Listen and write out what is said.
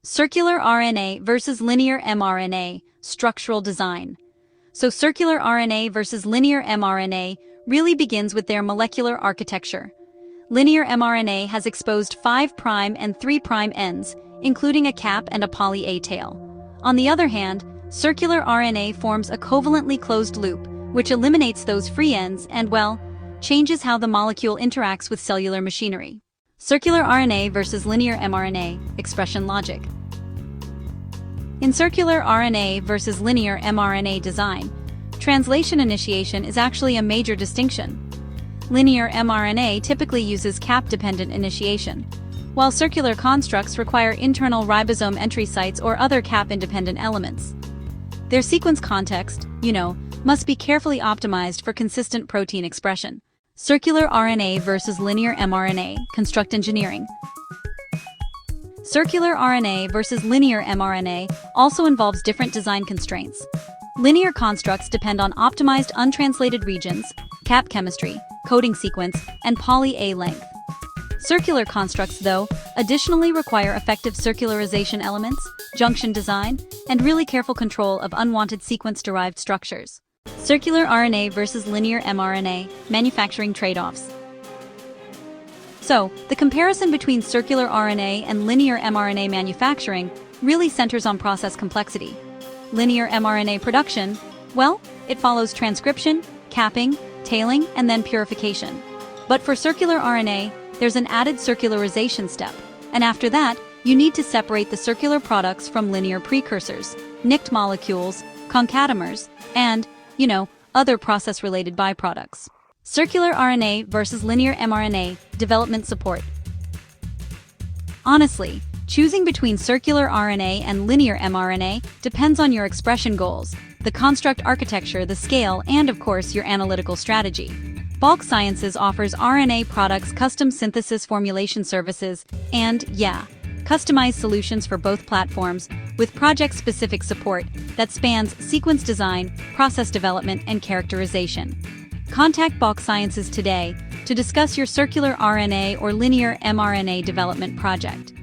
Circular RNA versus linear mRNA, structural design. So circular RNA versus linear mRNA really begins with their molecular architecture. Linear mRNA has exposed 5' and 3' ends, including a cap and a poly-A tail. On the other hand, circular RNA forms a covalently closed loop, which eliminates those free ends and, well, changes how the molecule interacts with cellular machinery. Circular RNA versus linear mRNA, expression logic. In circular RNA versus linear mRNA design, translation initiation is actually a major distinction. Linear mRNA typically uses cap-dependent initiation, while circular constructs require internal ribosome entry sites or other cap-independent elements. Their sequence context, must be carefully optimized for consistent protein expression. Circular RNA versus linear mRNA, construct engineering. Circular RNA versus linear mRNA also involves different design constraints. Linear constructs depend on optimized untranslated regions, cap chemistry, coding sequence, and poly-A length. Circular constructs, though, additionally require effective circularization elements, junction design, and really careful control of unwanted sequence-derived structures. Circular RNA versus linear mRNA, manufacturing trade-offs. So, the comparison between circular RNA and linear mRNA manufacturing really centers on process complexity. Linear mRNA production, well, it follows transcription, capping, tailing, and then purification. But for circular RNA, there's an added circularization step, and after that, you need to separate the circular products from linear precursors, nicked molecules, concatemers, and, other process-related byproducts. Circular RNA versus linear mRNA, development support. Honestly, choosing between circular RNA and linear mRNA depends on your expression goals, the construct architecture, the scale, and of course, your analytical strategy. BOC Sciences offers RNA products custom synthesis formulation services and, customized solutions for both platforms with project-specific support that spans sequence design, process development, and characterization. Contact BOC Sciences today to discuss your circular RNA or linear mRNA development project.